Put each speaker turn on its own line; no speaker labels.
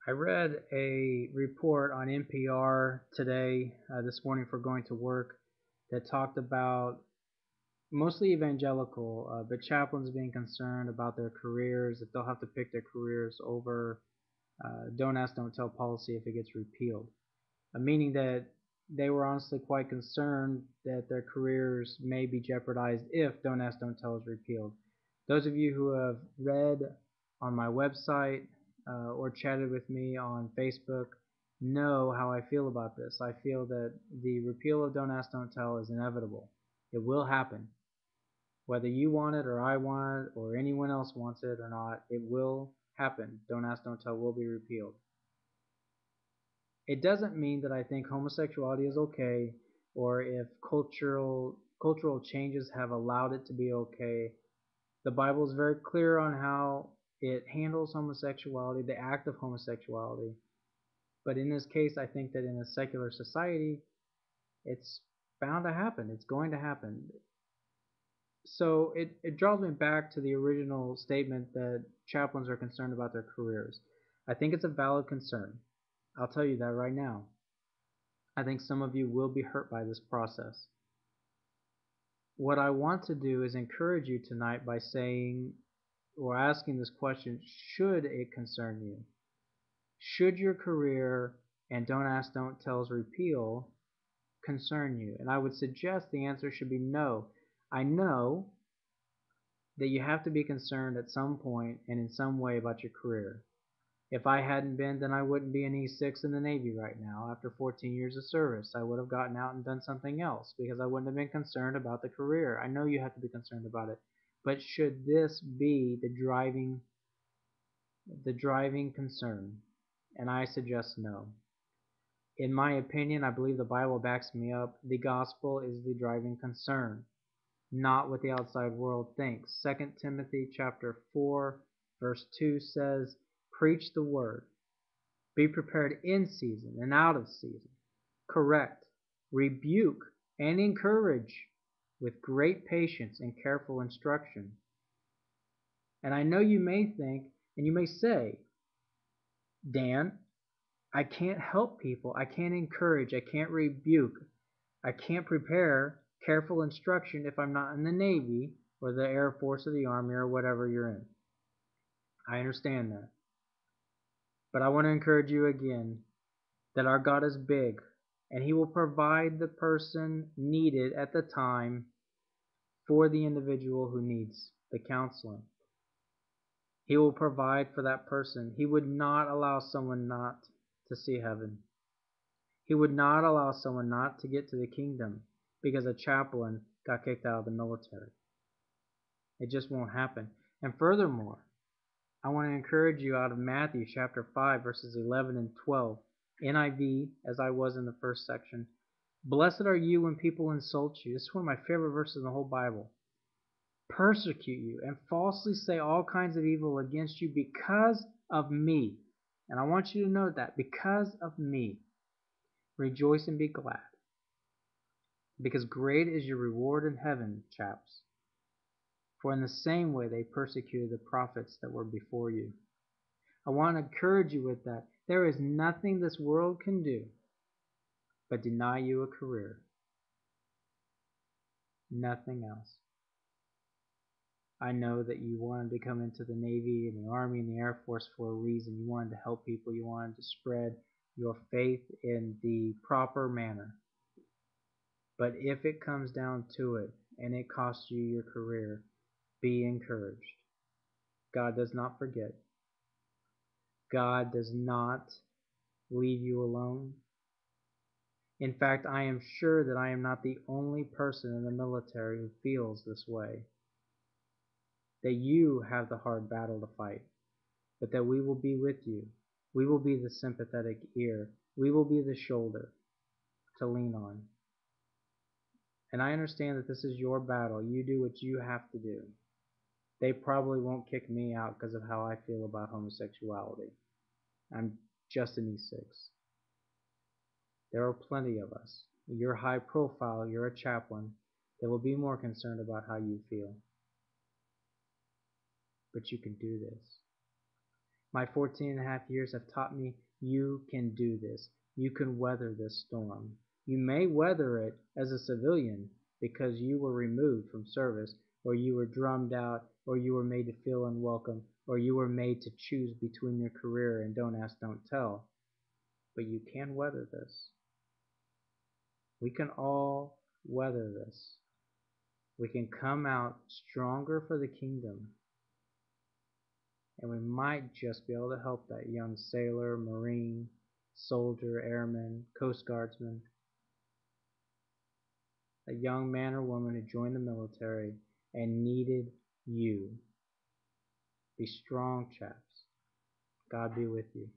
I read a report on NPR today, this morning for going to work, that talked about mostly evangelical, but chaplains being concerned about their careers, that they'll have to pick their careers over don't ask, don't tell policy if it gets repealed. Meaning that they were honestly quite concerned that their careers may be jeopardized if don't ask, don't tell is repealed. Those of you who have read on my website or chatted with me on Facebook know how I feel about this. I feel that the repeal of don't ask, don't tell is inevitable. It will happen. Whether you want it or I want it or anyone else wants it or not, it will happen. Don't ask, don't tell will be repealed. It doesn't mean that I think homosexuality is okay or if cultural changes have allowed it to be okay. The Bible is very clear on how it handles homosexuality, the act of homosexuality. But in this case, I think that in a secular society, it's bound to happen. It's going to happen. So it draws me back to the original statement that chaplains are concerned about their careers. I think it's a valid concern. I'll tell you that right now. I think some of you will be hurt by this process. What I want to do is encourage you tonight by saying or asking this question, should it concern you? Should your career and don't ask, don't tell's repeal concern you? And I would suggest the answer should be no. I know that you have to be concerned at some point and in some way about your career. If I hadn't been, then I wouldn't be an E6 in the Navy right now. After 14 years of service, I would have gotten out and done something else because I wouldn't have been concerned about the career. I know you have to be concerned about it. But should this be the driving concern? And I suggest no. In my opinion, I believe the Bible backs me up. The gospel is the driving concern, not what the outside world thinks. 2 Timothy chapter 4 verse 2 says, "Preach the word. Be prepared in season and out of season. Correct, rebuke, and encourage with great patience and careful instruction." And I know you may think, and you may say, Dan, I can't help people. I can't encourage. I can't rebuke. I can't prepare careful instruction if I'm not in the Navy or the Air Force or the Army or whatever you're in. I understand that. But I want to encourage you again that our God is big and He will provide the person needed at the time for the individual who needs the counseling. He will provide for that person. He would not allow someone not to see heaven. He would not allow someone not to get to the kingdom because a chaplain got kicked out of the military. It just won't happen. And furthermore, I want to encourage you out of Matthew chapter 5 verses 11 and 12, NIV, as I was in the first section. Blessed are you when people insult you. This is one of my favorite verses in the whole Bible. Persecute you and falsely say all kinds of evil against you because of me. And I want you to note that, because of me. Rejoice and be glad, because great is your reward in heaven, chaps. For in the same way they persecuted the prophets that were before you. I want to encourage you with that. There is nothing this world can do but deny you a career. Nothing else. I know that you wanted to come into the Navy and the Army and the Air Force for a reason. You wanted to help people. You wanted to spread your faith in the proper manner. But if it comes down to it and it costs you your career, be encouraged. God does not forget. God does not leave you alone. In fact, I am sure that I am not the only person in the military who feels this way. That you have the hard battle to fight, but that we will be with you. We will be the sympathetic ear. We will be the shoulder to lean on. And I understand that this is your battle. You do what you have to do. They probably won't kick me out because of how I feel about homosexuality. I'm just an E6. There are plenty of us. You're high profile, you're a chaplain. They will be more concerned about how you feel. But you can do this. My 14.5 years have taught me you can do this. You can weather this storm. You may weather it as a civilian because you were removed from service, or you were drummed out, or you were made to feel unwelcome, or you were made to choose between your career and don't ask, don't tell. But you can weather this. We can all weather this. We can come out stronger for the kingdom. And we might just be able to help that young sailor, marine, soldier, airman, coast guardsman, a young man or woman who joined the military and needed you. Be strong, chaps. God be with you.